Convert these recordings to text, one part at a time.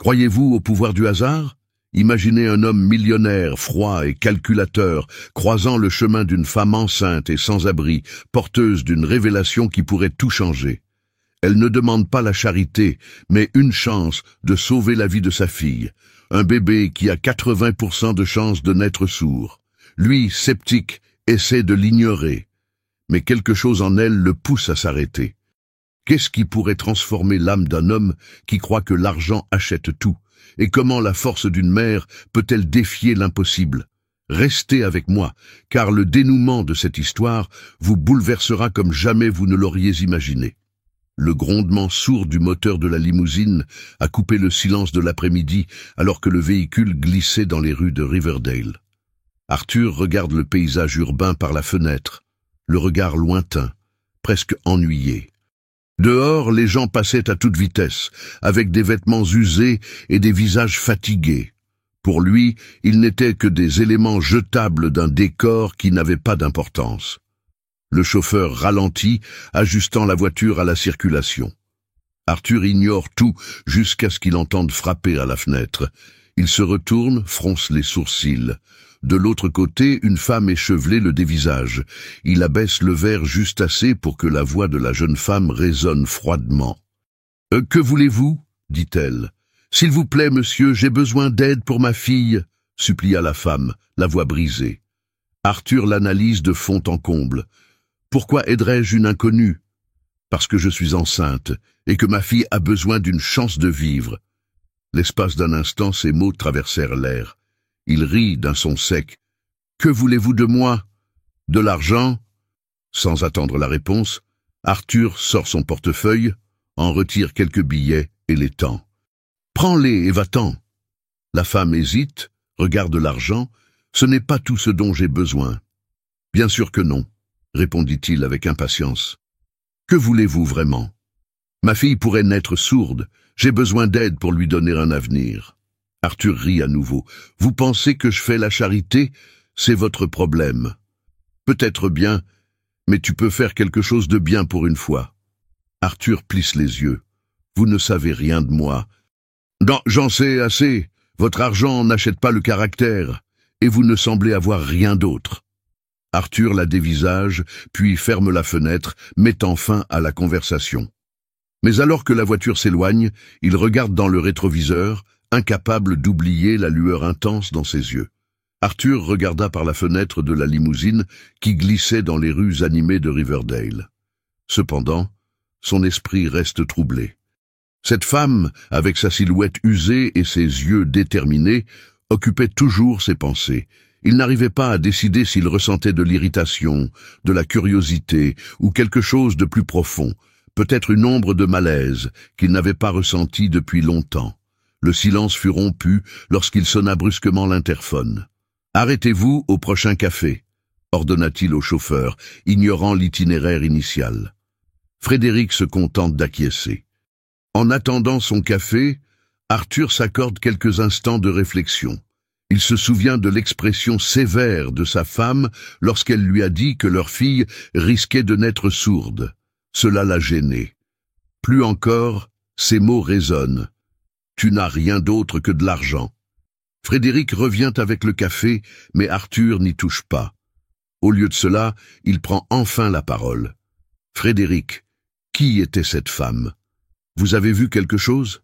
Croyez-vous au pouvoir du hasard? Imaginez un homme millionnaire, froid et calculateur, croisant le chemin d'une femme enceinte et sans abri, porteuse d'une révélation qui pourrait tout changer. Elle ne demande pas la charité, mais une chance de sauver la vie de sa fille. Un bébé qui a 80% de chances de naître sourd. Lui, sceptique, essaie de l'ignorer. Mais quelque chose en elle le pousse à s'arrêter. Qu'est-ce qui pourrait transformer l'âme d'un homme qui croit que l'argent achète tout? Et comment la force d'une mère peut-elle défier l'impossible? Restez avec moi, car le dénouement de cette histoire vous bouleversera comme jamais vous ne l'auriez imaginé. Le grondement sourd du moteur de la limousine a coupé le silence de l'après-midi alors que le véhicule glissait dans les rues de Riverdale. Arthur regarde le paysage urbain par la fenêtre, le regard lointain, presque ennuyé. Dehors, les gens passaient à toute vitesse, avec des vêtements usés et des visages fatigués. Pour lui, ils n'étaient que des éléments jetables d'un décor qui n'avait pas d'importance. Le chauffeur ralentit, ajustant la voiture à la circulation. Arthur ignore tout jusqu'à ce qu'il entende frapper à la fenêtre. Il se retourne, fronce les sourcils. De l'autre côté, une femme échevelée le dévisage. Il abaisse le verre juste assez pour que la voix de la jeune femme résonne froidement. « Que voulez-vous » dit-elle. « S'il vous plaît, monsieur, j'ai besoin d'aide pour ma fille » supplia la femme, la voix brisée. Arthur l'analyse de fond en comble. « Pourquoi aiderais-je une inconnue ?»« Parce que je suis enceinte et que ma fille a besoin d'une chance de vivre. » L'espace d'un instant, ces mots traversèrent l'air. Il rit d'un son sec. « Que voulez-vous de moi? De l'argent ?» Sans attendre la réponse, Arthur sort son portefeuille, en retire quelques billets et les tend. « Prends-les et va-t'en. » La femme hésite, regarde l'argent. « Ce n'est pas tout ce dont j'ai besoin. »« Bien sûr que non, » répondit-il avec impatience. « Que voulez-vous vraiment? Ma fille pourrait naître sourde. J'ai besoin d'aide pour lui donner un avenir. » Arthur rit à nouveau. « Vous pensez que je fais la charité? C'est votre problème. Peut-être bien, mais tu peux faire quelque chose de bien pour une fois. » Arthur plisse les yeux. « Vous ne savez rien de moi. »« Non, j'en sais assez. Votre argent n'achète pas le caractère, et vous ne semblez avoir rien d'autre. » Arthur la dévisage, puis ferme la fenêtre, mettant fin à la conversation. Mais alors que la voiture s'éloigne, il regarde dans le rétroviseur, incapable d'oublier la lueur intense dans ses yeux. Arthur regarda par la fenêtre de la limousine qui glissait dans les rues animées de Riverdale. Cependant, son esprit reste troublé. Cette femme, avec sa silhouette usée et ses yeux déterminés, occupait toujours ses pensées. Il n'arrivait pas à décider s'il ressentait de l'irritation, de la curiosité ou quelque chose de plus profond, peut-être une ombre de malaise qu'il n'avait pas ressentie depuis longtemps. Le silence fut rompu lorsqu'il sonna brusquement l'interphone. « Arrêtez-vous au prochain café » ordonna-t-il au chauffeur, ignorant l'itinéraire initial. Frédéric se contente d'acquiescer. En attendant son café, Arthur s'accorde quelques instants de réflexion. Il se souvient de l'expression sévère de sa femme lorsqu'elle lui a dit que leur fille risquait de naître sourde. Cela l'a gêné. Plus encore, ces mots résonnent. « Tu n'as rien d'autre que de l'argent. » Frédéric revient avec le café, mais Arthur n'y touche pas. Au lieu de cela, il prend enfin la parole. « Frédéric, qui était cette femme? Vous avez vu quelque chose ?»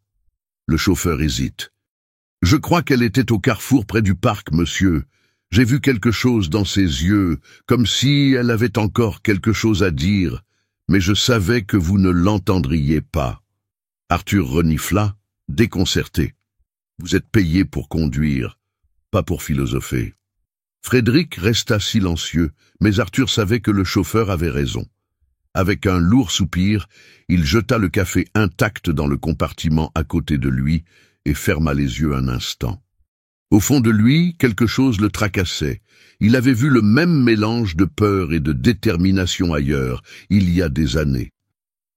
Le chauffeur hésite. « Je crois qu'elle était au carrefour près du parc, monsieur. J'ai vu quelque chose dans ses yeux, comme si elle avait encore quelque chose à dire, mais je savais que vous ne l'entendriez pas. » Arthur renifla, déconcerté. « Vous êtes payé pour conduire, pas pour philosopher. » Frédéric resta silencieux, mais Arthur savait que le chauffeur avait raison. Avec un lourd soupir, il jeta le café intact dans le compartiment à côté de lui et ferma les yeux un instant. Au fond de lui, quelque chose le tracassait. Il avait vu le même mélange de peur et de détermination ailleurs, il y a des années.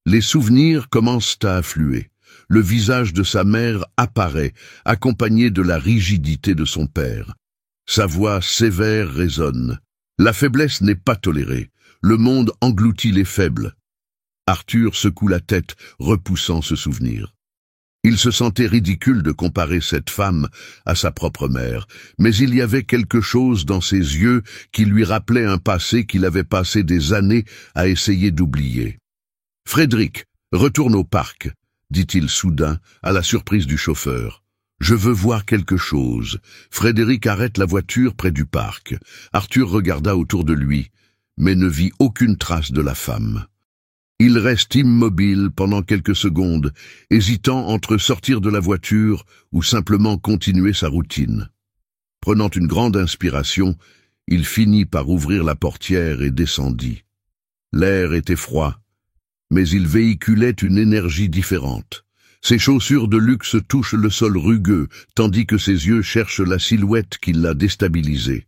Les souvenirs commencent à affluer. Le visage de sa mère apparaît, accompagné de la rigidité de son père. Sa voix sévère résonne. La faiblesse n'est pas tolérée. Le monde engloutit les faibles. Arthur secoue la tête, repoussant ce souvenir. Il se sentait ridicule de comparer cette femme à sa propre mère, mais il y avait quelque chose dans ses yeux qui lui rappelait un passé qu'il avait passé des années à essayer d'oublier. « Frédéric, retourne au parc », dit-il soudain, à la surprise du chauffeur. « Je veux voir quelque chose. » Frédéric arrête la voiture près du parc. Arthur regarda autour de lui, mais ne vit aucune trace de la femme. Il reste immobile pendant quelques secondes, hésitant entre sortir de la voiture ou simplement continuer sa routine. Prenant une grande inspiration, il finit par ouvrir la portière et descendit. L'air était froid, mais il véhiculait une énergie différente. Ses chaussures de luxe touchent le sol rugueux, tandis que ses yeux cherchent la silhouette qui l'a déstabilisé.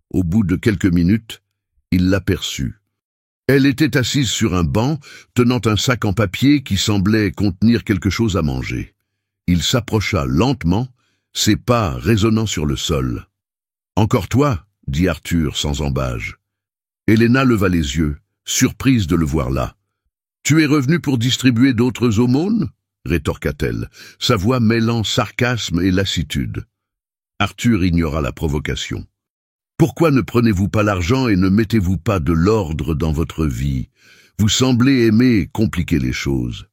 Au bout de quelques minutes, il l'aperçut. Elle était assise sur un banc, tenant un sac en papier qui semblait contenir quelque chose à manger. Il s'approcha lentement, ses pas résonnant sur le sol. « Encore toi ?» dit Arthur sans embâge. Helena leva les yeux, surprise de le voir là. « Tu es revenu pour distribuer d'autres aumônes ?» rétorqua-t-elle, sa voix mêlant sarcasme et lassitude. Arthur ignora la provocation. Pourquoi ne prenez-vous pas l'argent et ne mettez-vous pas de l'ordre dans votre vie? Vous semblez aimer compliquer les choses.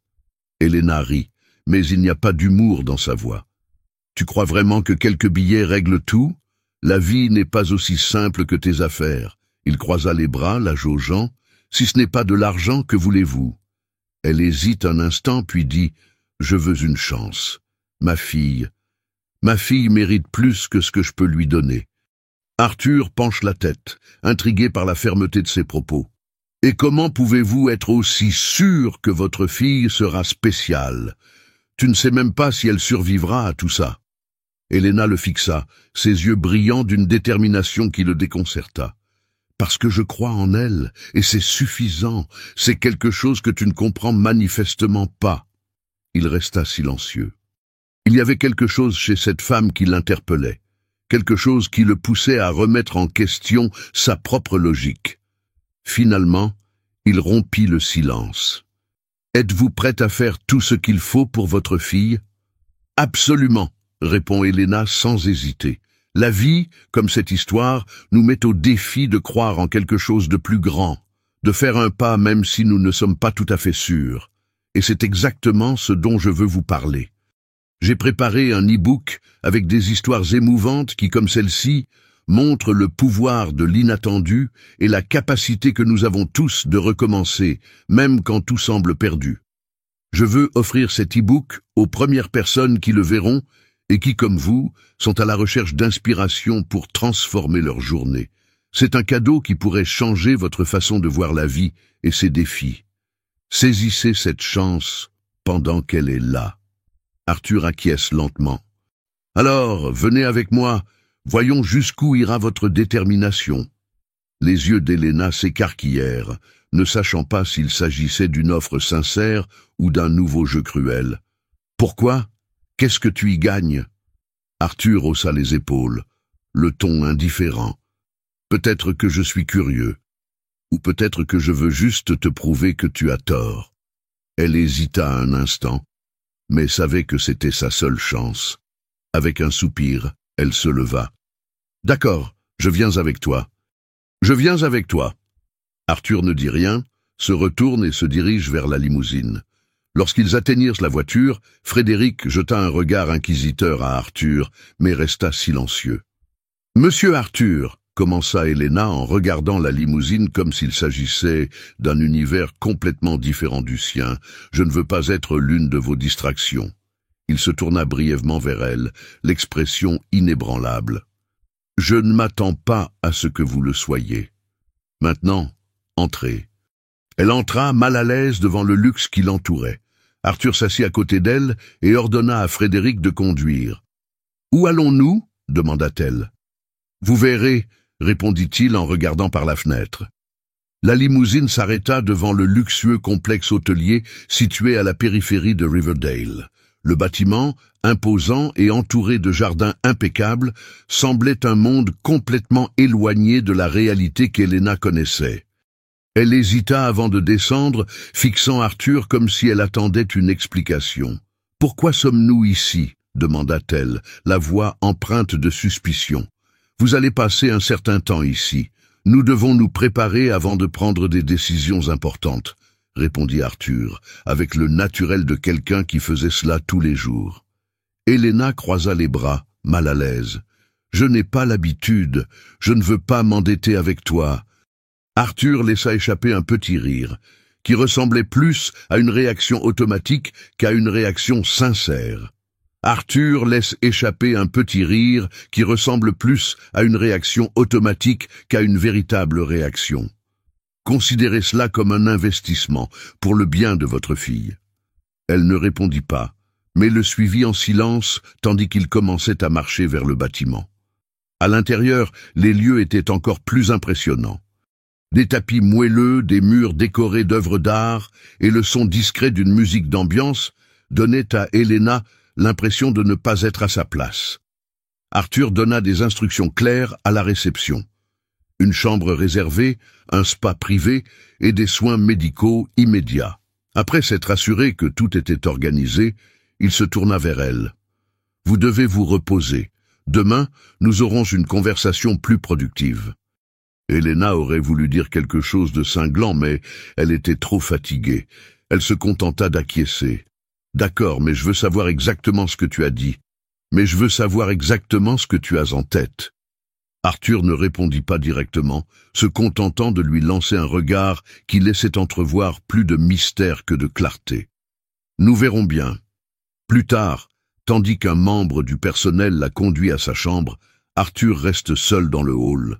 Helena rit, mais il n'y a pas d'humour dans sa voix. Tu crois vraiment que quelques billets règlent tout? La vie n'est pas aussi simple que tes affaires. Il croisa les bras, la jaugeant. Si ce n'est pas de l'argent, que voulez-vous? Elle hésite un instant, puis dit, je veux une chance. Ma fille mérite plus que ce que je peux lui donner. Arthur penche la tête, intrigué par la fermeté de ses propos. « Et comment pouvez-vous être aussi sûr que votre fille sera spéciale? Tu ne sais même pas si elle survivra à tout ça. » Helena le fixa, ses yeux brillants d'une détermination qui le déconcerta. « Parce que je crois en elle, et c'est suffisant, c'est quelque chose que tu ne comprends manifestement pas. » Il resta silencieux. Il y avait quelque chose chez cette femme qui l'interpellait. Quelque chose qui le poussait à remettre en question sa propre logique. Finalement, il rompit le silence. « Êtes-vous prête à faire tout ce qu'il faut pour votre fille ?»« Absolument », répond Helena sans hésiter. « La vie, comme cette histoire, nous met au défi de croire en quelque chose de plus grand, de faire un pas même si nous ne sommes pas tout à fait sûrs. Et c'est exactement ce dont je veux vous parler. » J'ai préparé un e-book avec des histoires émouvantes qui, comme celle-ci, montrent le pouvoir de l'inattendu et la capacité que nous avons tous de recommencer, même quand tout semble perdu. Je veux offrir cet e-book aux premières personnes qui le verront et qui, comme vous, sont à la recherche d'inspiration pour transformer leur journée. C'est un cadeau qui pourrait changer votre façon de voir la vie et ses défis. Saisissez cette chance pendant qu'elle est là. Arthur acquiesce lentement. « Alors, venez avec moi, voyons jusqu'où ira votre détermination. » Les yeux d'Helena s'écarquillèrent, ne sachant pas s'il s'agissait d'une offre sincère ou d'un nouveau jeu cruel. « Pourquoi? Qu'est-ce que tu y gagnes ?» Arthur haussa les épaules, le ton indifférent. « Peut-être que je suis curieux, ou peut-être que je veux juste te prouver que tu as tort. » Elle hésita un instant, mais savait que c'était sa seule chance. Avec un soupir, elle se leva. « D'accord, je viens avec toi. »« Je viens avec toi. » Arthur ne dit rien, se retourne et se dirige vers la limousine. Lorsqu'ils atteignirent la voiture, Frédéric jeta un regard inquisiteur à Arthur, mais resta silencieux. « Monsieur Arthur !» commença Helena en regardant la limousine comme s'il s'agissait d'un univers complètement différent du sien. « Je ne veux pas être l'une de vos distractions. » Il se tourna brièvement vers elle, l'expression inébranlable. « Je ne m'attends pas à ce que vous le soyez. Maintenant, entrez. » Elle entra mal à l'aise devant le luxe qui l'entourait. Arthur s'assit à côté d'elle et ordonna à Frédéric de conduire. « Où allons-nous » demanda-t-elle. « Vous verrez » répondit-il en regardant par la fenêtre. La limousine s'arrêta devant le luxueux complexe hôtelier situé à la périphérie de Riverdale. Le bâtiment, imposant et entouré de jardins impeccables, semblait un monde complètement éloigné de la réalité qu'Helena connaissait. Elle hésita avant de descendre, fixant Arthur comme si elle attendait une explication. Pourquoi sommes-nous ici? Demanda-t-elle, la voix empreinte de suspicion. Vous allez passer un certain temps ici. Nous devons nous préparer avant de prendre des décisions importantes, répondit Arthur, avec le naturel de quelqu'un qui faisait cela tous les jours. Helena croisa les bras, mal à l'aise. Je n'ai pas l'habitude, je ne veux pas m'endetter avec toi. Arthur laissa échapper un petit rire, qui ressemblait plus à une réaction automatique qu'à une réaction sincère. Arthur laisse échapper un petit rire qui ressemble plus à une réaction automatique qu'à une véritable réaction. Considérez cela comme un investissement pour le bien de votre fille. Elle ne répondit pas, mais le suivit en silence tandis qu'il commençait à marcher vers le bâtiment. À l'intérieur, les lieux étaient encore plus impressionnants. Des tapis moelleux, des murs décorés d'œuvres d'art et le son discret d'une musique d'ambiance donnaient à Helena l'impression de ne pas être à sa place. Arthur donna des instructions claires à la réception. Une chambre réservée, un spa privé et des soins médicaux immédiats. Après s'être assuré que tout était organisé, il se tourna vers elle. « Vous devez vous reposer. Demain, nous aurons une conversation plus productive. » Helena aurait voulu dire quelque chose de cinglant, mais elle était trop fatiguée. Elle se contenta d'acquiescer. « D'accord, mais je veux savoir exactement ce que tu as dit. Mais je veux savoir exactement ce que tu as en tête. » Arthur ne répondit pas directement, se contentant de lui lancer un regard qui laissait entrevoir plus de mystère que de clarté. « Nous verrons bien. » Plus tard, tandis qu'un membre du personnel l'a conduit à sa chambre, Arthur reste seul dans le hall.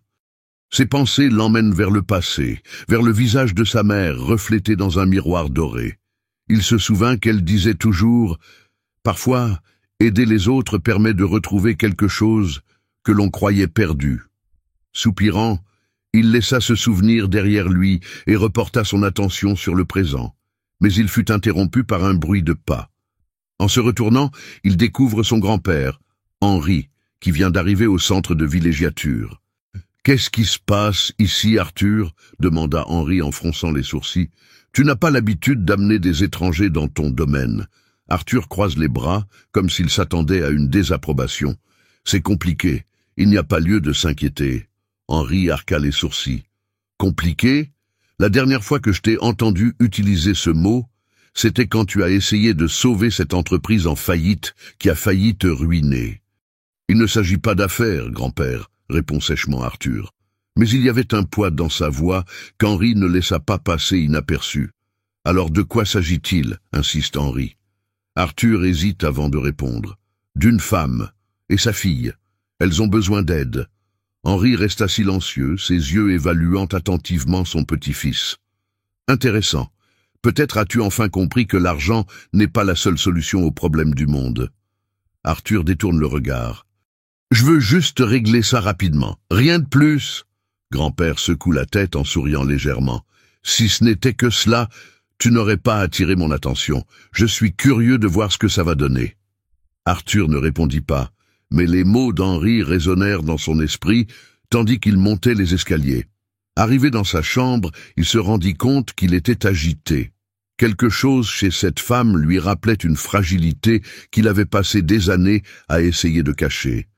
Ses pensées l'emmènent vers le passé, vers le visage de sa mère reflété dans un miroir doré. Il se souvint qu'elle disait toujours « Parfois, aider les autres permet de retrouver quelque chose que l'on croyait perdu. » Soupirant, il laissa ce souvenir derrière lui et reporta son attention sur le présent. Mais il fut interrompu par un bruit de pas. En se retournant, il découvre son grand-père, Henri, qui vient d'arriver au centre de villégiature. « Qu'est-ce qui se passe ici, Arthur ?» demanda Henri en fronçant les sourcils. « Tu n'as pas l'habitude d'amener des étrangers dans ton domaine. » Arthur croise les bras, comme s'il s'attendait à une désapprobation. « C'est compliqué. Il n'y a pas lieu de s'inquiéter. » Henri arqua les sourcils. « Compliqué ? La dernière fois que je t'ai entendu utiliser ce mot, c'était quand tu as essayé de sauver cette entreprise en faillite qui a failli te ruiner. »« Il ne s'agit pas d'affaires, grand-père, » répond sèchement Arthur. Mais il y avait un poids dans sa voix qu'Henri ne laissa pas passer inaperçu. « Alors de quoi s'agit-il » insiste Henri. Arthur hésite avant de répondre. « D'une femme et sa fille. Elles ont besoin d'aide. » Henri resta silencieux, ses yeux évaluant attentivement son petit-fils. « Intéressant. Peut-être as-tu enfin compris que l'argent n'est pas la seule solution aux problèmes du monde. » Arthur détourne le regard. « Je veux juste régler ça rapidement. Rien de plus. » Grand-père secoue la tête en souriant légèrement. « Si ce n'était que cela, tu n'aurais pas attiré mon attention. Je suis curieux de voir ce que ça va donner. » Arthur ne répondit pas, mais les mots d'Henri résonnèrent dans son esprit, tandis qu'il montait les escaliers. Arrivé dans sa chambre, il se rendit compte qu'il était agité. Quelque chose chez cette femme lui rappelait une fragilité qu'il avait passé des années à essayer de cacher.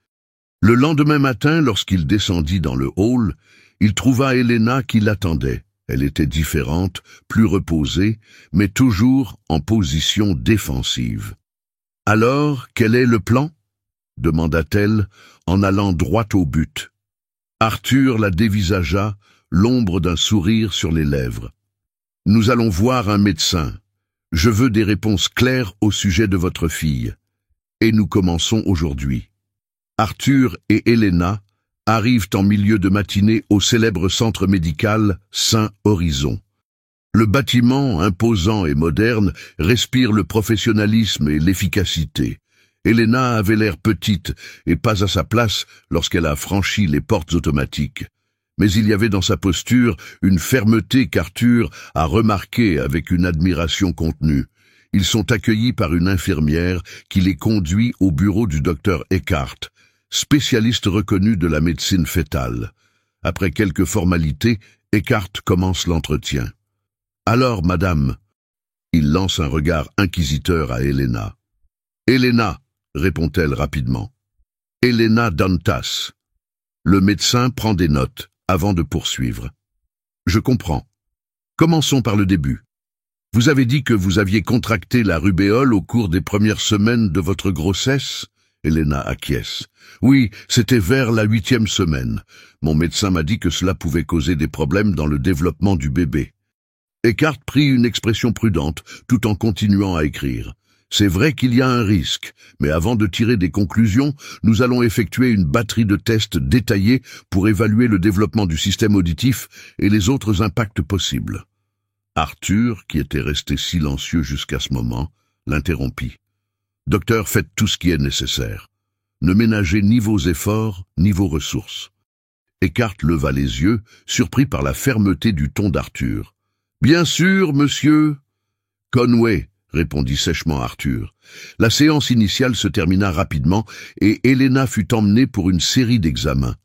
Le lendemain matin, lorsqu'il descendit dans le hall, il trouva Helena qui l'attendait. Elle était différente, plus reposée, mais toujours en position défensive. « Alors, quel est le plan ?» demanda-t-elle en allant droit au but. Arthur la dévisagea, l'ombre d'un sourire sur les lèvres. « Nous allons voir un médecin. Je veux des réponses claires au sujet de votre fille. Et nous commençons aujourd'hui. » Arthur et Helena arrivent en milieu de matinée au célèbre centre médical Saint-Horizon. Le bâtiment, imposant et moderne, respire le professionnalisme et l'efficacité. Helena avait l'air petite et pas à sa place lorsqu'elle a franchi les portes automatiques. Mais il y avait dans sa posture une fermeté qu'Arthur a remarquée avec une admiration contenue. Ils sont accueillis par une infirmière qui les conduit au bureau du docteur Eckhart, spécialiste reconnu de la médecine fœtale. Après quelques formalités, Eckhart commence l'entretien. « Alors, madame ?» Il lance un regard inquisiteur à Helena. Elena, répond-elle rapidement. Elena Dantas. Le médecin prend des notes avant de poursuivre. Je comprends. Commençons par le début. Vous avez dit que vous aviez contracté la rubéole au cours des premières semaines de votre grossesse? Elena acquiesce. Oui, c'était vers la 8e semaine. Mon médecin m'a dit que cela pouvait causer des problèmes dans le développement du bébé. Eckhart prit une expression prudente, tout en continuant à écrire. C'est vrai qu'il y a un risque, mais avant de tirer des conclusions, nous allons effectuer une batterie de tests détaillés pour évaluer le développement du système auditif et les autres impacts possibles. Arthur, qui était resté silencieux jusqu'à ce moment, l'interrompit. Docteur, faites tout ce qui est nécessaire. Ne ménagez ni vos efforts, ni vos ressources. Eckhart leva les yeux, surpris par la fermeté du ton d'Arthur. Bien sûr, monsieur. Conway, répondit sèchement Arthur. La séance initiale se termina rapidement et Elena fut emmenée pour une série d'examens.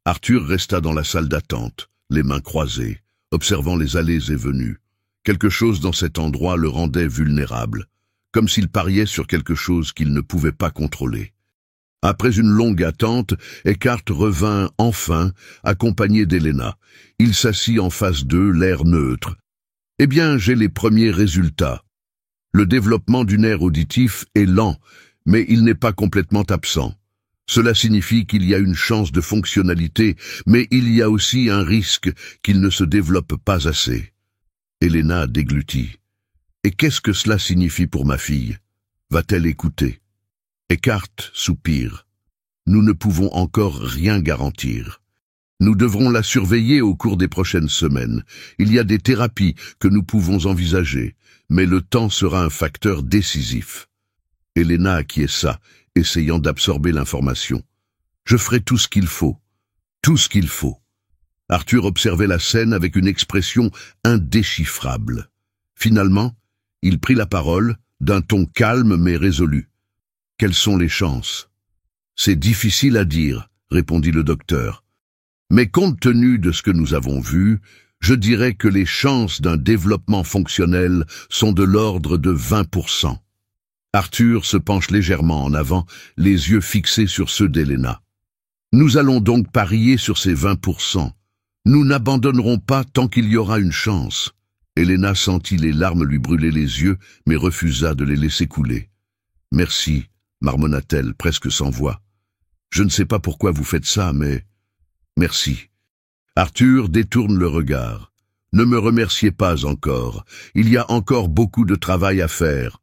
Arthur resta dans la salle d'attente, les mains croisées, observant les allées et venues. Quelque chose dans cet endroit le rendait vulnérable, comme s'il pariait sur quelque chose qu'il ne pouvait pas contrôler. Après une longue attente, Eckhart revint enfin, accompagné d'Elena. Il s'assit en face d'eux, l'air neutre. « Eh bien, j'ai les premiers résultats. Le développement du nerf auditif est lent, mais il n'est pas complètement absent. Cela signifie qu'il y a une chance de fonctionnalité, mais il y a aussi un risque qu'il ne se développe pas assez. » Elena déglutit. « Et qu'est-ce que cela signifie pour ma fille? Va-t-elle écouter ?» Eckhart soupire. « Nous ne pouvons encore rien garantir. Nous devrons la surveiller au cours des prochaines semaines. Il y a des thérapies que nous pouvons envisager, mais le temps sera un facteur décisif. » Elena acquiesça, essayant d'absorber l'information. « Je ferai tout ce qu'il faut. Tout ce qu'il faut. » Arthur observait la scène avec une expression indéchiffrable. Finalement, il prit la parole, d'un ton calme mais résolu. « Quelles sont les chances ?»« C'est difficile à dire, » répondit le docteur. « Mais compte tenu de ce que nous avons vu, je dirais que les chances d'un développement fonctionnel sont de l'ordre de 20%. » Arthur se penche légèrement en avant, les yeux fixés sur ceux d'Elena. « Nous allons donc parier sur ces 20%. Nous n'abandonnerons pas tant qu'il y aura une chance. » Elena sentit les larmes lui brûler les yeux, mais refusa de les laisser couler. « Merci, » marmonna-t-elle, presque sans voix. « Je ne sais pas pourquoi vous faites ça, mais... merci. » Arthur détourne le regard. « Ne me remerciez pas encore. Il y a encore beaucoup de travail à faire. »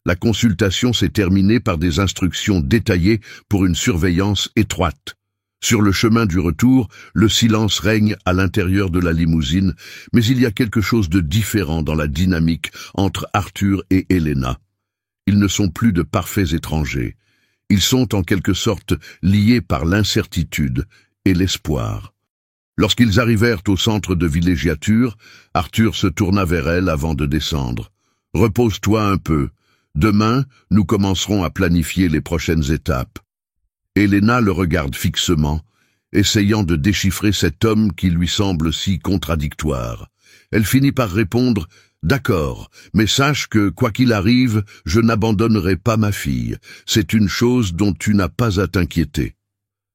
La consultation s'est terminée par des instructions détaillées pour une surveillance étroite. Sur le chemin du retour, le silence règne à l'intérieur de la limousine, mais il y a quelque chose de différent dans la dynamique entre Arthur et Elena. Ils ne sont plus de parfaits étrangers. Ils sont en quelque sorte liés par l'incertitude et l'espoir. Lorsqu'ils arrivèrent au centre de villégiature, Arthur se tourna vers elle avant de descendre. « Repose-toi un peu. Demain, nous commencerons à planifier les prochaines étapes. » Elena le regarde fixement, essayant de déchiffrer cet homme qui lui semble si contradictoire. Elle finit par répondre « D'accord, mais sache que, quoi qu'il arrive, je n'abandonnerai pas ma fille. C'est une chose dont tu n'as pas à t'inquiéter. »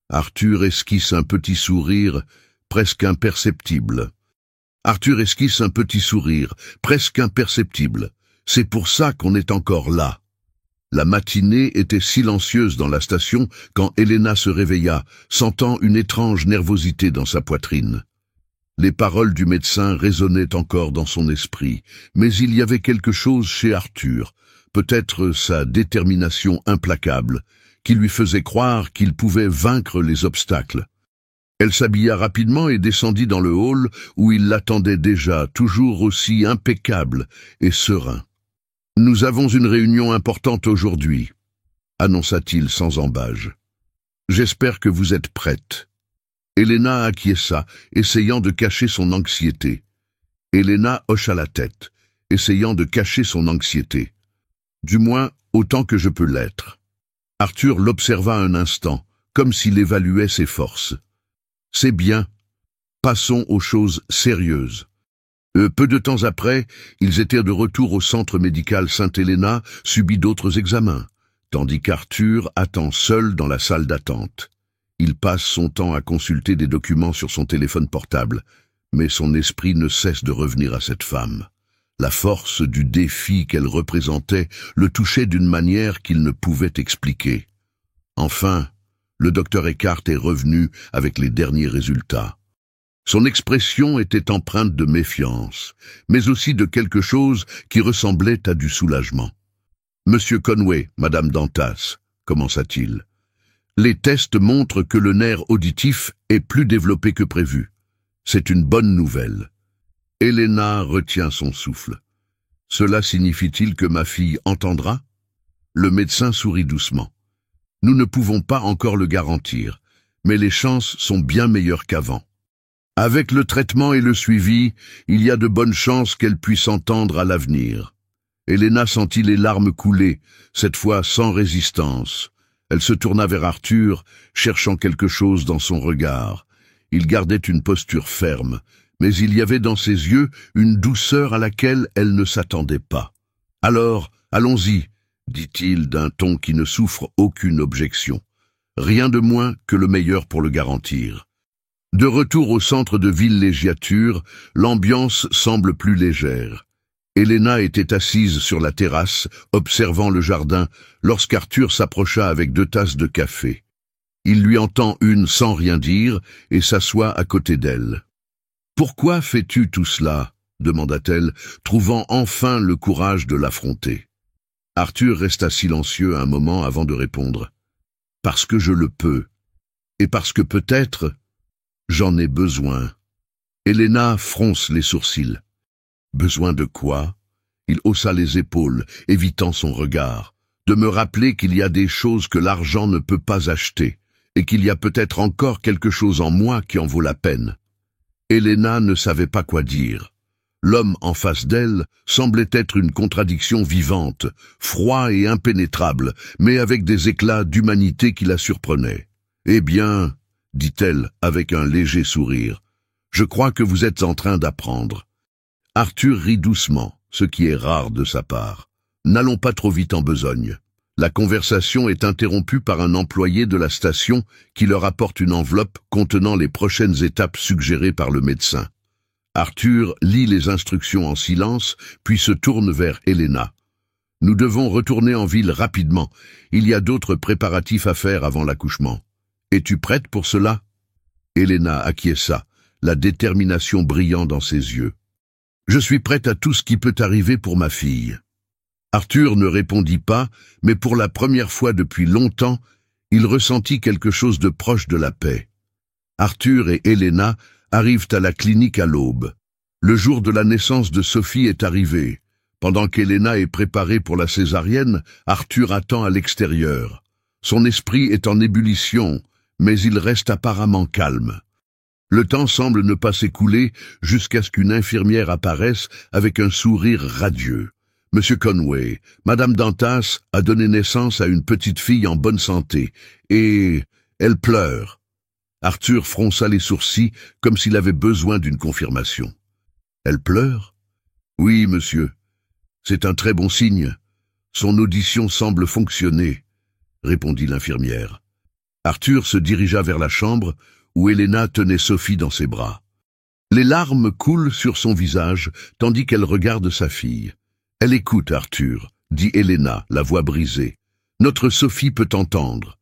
Arthur esquisse un petit sourire, presque imperceptible. C'est pour ça qu'on est encore là. La matinée était silencieuse dans la station quand Elena se réveilla, sentant une étrange nervosité dans sa poitrine. Les paroles du médecin résonnaient encore dans son esprit, mais il y avait quelque chose chez Arthur, peut-être sa détermination implacable, qui lui faisait croire qu'il pouvait vaincre les obstacles. Elle s'habilla rapidement et descendit dans le hall où il l'attendait déjà, toujours aussi impeccable et serein. « Nous avons une réunion importante aujourd'hui, » annonça-t-il sans ambages. « J'espère que vous êtes prête. » Elena acquiesça, essayant de cacher son anxiété. Elena hocha la tête, essayant de cacher son anxiété. Du moins, autant que je peux l'être. Arthur l'observa un instant, comme s'il évaluait ses forces. « C'est bien. Passons aux choses sérieuses. » Peu de temps après, ils étaient de retour au centre médical Sainte-Helena, subis d'autres examens. tandis qu'Arthur attend seul dans la salle d'attente. Il passe son temps à consulter des documents sur son téléphone portable, mais son esprit ne cesse de revenir à cette femme. La force du défi qu'elle représentait le touchait d'une manière qu'il ne pouvait expliquer. Enfin, le docteur Eckhart est revenu avec les derniers résultats. Son expression était empreinte de méfiance, mais aussi de quelque chose qui ressemblait à du soulagement. « Monsieur Conway, Madame Dantas, commença-t-il. Les tests montrent que le nerf auditif est plus développé que prévu. C'est une bonne nouvelle. » Helena retient son souffle. « Cela signifie-t-il que ma fille entendra ?» Le médecin sourit doucement. « Nous ne pouvons pas encore le garantir, mais les chances sont bien meilleures qu'avant. Avec le traitement et le suivi, il y a de bonnes chances qu'elle puisse entendre à l'avenir. » Helena sentit les larmes couler, cette fois sans résistance. Elle se tourna vers Arthur, cherchant quelque chose dans son regard. Il gardait une posture ferme, mais il y avait dans ses yeux une douceur à laquelle elle ne s'attendait pas. « Alors, allons-y », dit-il d'un ton qui ne souffre aucune objection. Rien de moins que le meilleur pour le garantir. De retour au centre de villégiature, l'ambiance semble plus légère. Helena était assise sur la terrasse, observant le jardin, lorsqu'Arthur s'approcha avec 2 tasses de café. Il lui en tend une sans rien dire et s'assoit à côté d'elle. « Pourquoi fais-tu tout cela ?» demanda-t-elle, trouvant enfin le courage de l'affronter. Arthur resta silencieux un moment avant de répondre. « Parce que je le peux. Et parce que peut-être, j'en ai besoin. » Helena fronce les sourcils. « Besoin de quoi ?» Il haussa les épaules, évitant son regard. « De me rappeler qu'il y a des choses que l'argent ne peut pas acheter, et qu'il y a peut-être encore quelque chose en moi qui en vaut la peine. » Helena ne savait pas quoi dire. L'homme en face d'elle semblait être une contradiction vivante, froid et impénétrable, mais avec des éclats d'humanité qui la surprenaient. « Eh bien, » dit-elle avec un léger sourire, « je crois que vous êtes en train d'apprendre. » Arthur rit doucement, ce qui est rare de sa part. N'allons pas trop vite en besogne. La conversation est interrompue par un employé de la station qui leur apporte une enveloppe contenant les prochaines étapes suggérées par le médecin. Arthur lit les instructions en silence, puis se tourne vers Helena. « Nous devons retourner en ville rapidement. Il y a d'autres préparatifs à faire avant l'accouchement. Es-tu prête pour cela ?» Helena acquiesça, la détermination brillant dans ses yeux. « Je suis prête à tout ce qui peut arriver pour ma fille. » Arthur ne répondit pas, mais pour la première fois depuis longtemps, il ressentit quelque chose de proche de la paix. Arthur et Helena arrivent à la clinique à l'aube. Le jour de la naissance de Sophie est arrivé. Pendant qu'Helena est préparée pour la césarienne, Arthur attend à l'extérieur. Son esprit est en ébullition, mais il reste apparemment calme. Le temps semble ne pas s'écouler jusqu'à ce qu'une infirmière apparaisse avec un sourire radieux. « Monsieur Conway, Madame Dantas a donné naissance à une petite fille en bonne santé, et elle pleure. » Arthur fronça les sourcils comme s'il avait besoin d'une confirmation. « Elle pleure ?»« Oui, monsieur. C'est un très bon signe. Son audition semble fonctionner, » répondit l'infirmière. Arthur se dirigea vers la chambre où Helena tenait Sophie dans ses bras. Les larmes coulent sur son visage tandis qu'elle regarde sa fille. « Elle écoute, Arthur, » dit Helena, la voix brisée. « Notre Sophie peut entendre. »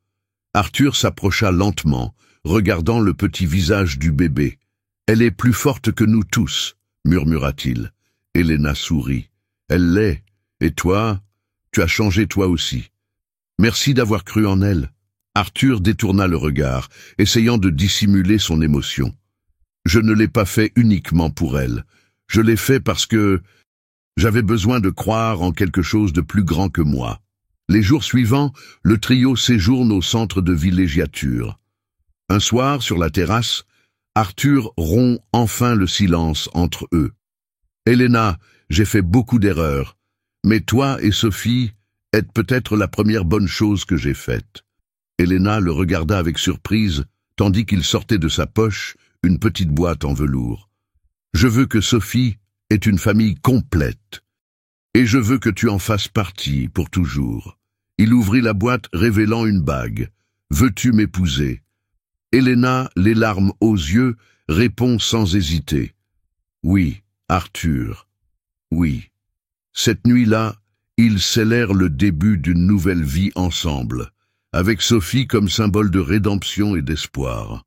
Arthur s'approcha lentement, regardant le petit visage du bébé. « Elle est plus forte que nous tous, » murmura-t-il. Helena sourit. « Elle l'est. Et toi, tu as changé toi aussi. Merci d'avoir cru en elle. » Arthur détourna le regard, essayant de dissimuler son émotion. « Je ne l'ai pas fait uniquement pour elle. Je l'ai fait parce que j'avais besoin de croire en quelque chose de plus grand que moi. » Les jours suivants, le trio séjourne au centre de villégiature. Un soir, sur la terrasse, Arthur rompt enfin le silence entre eux. « Helena, j'ai fait beaucoup d'erreurs, mais toi et Sophie êtes peut-être la première bonne chose que j'ai faite. » Helena le regarda avec surprise, tandis qu'il sortait de sa poche une petite boîte en velours. « Je veux que Sophie ait une famille complète, et je veux que tu en fasses partie pour toujours. » Il ouvrit la boîte révélant une bague. « Veux-tu m'épouser » Helena, les larmes aux yeux, répond sans hésiter. « Oui, Arthur. Oui. » Cette nuit-là, ils scellèrent le début d'une nouvelle vie ensemble, avec Sophie comme symbole de rédemption et d'espoir.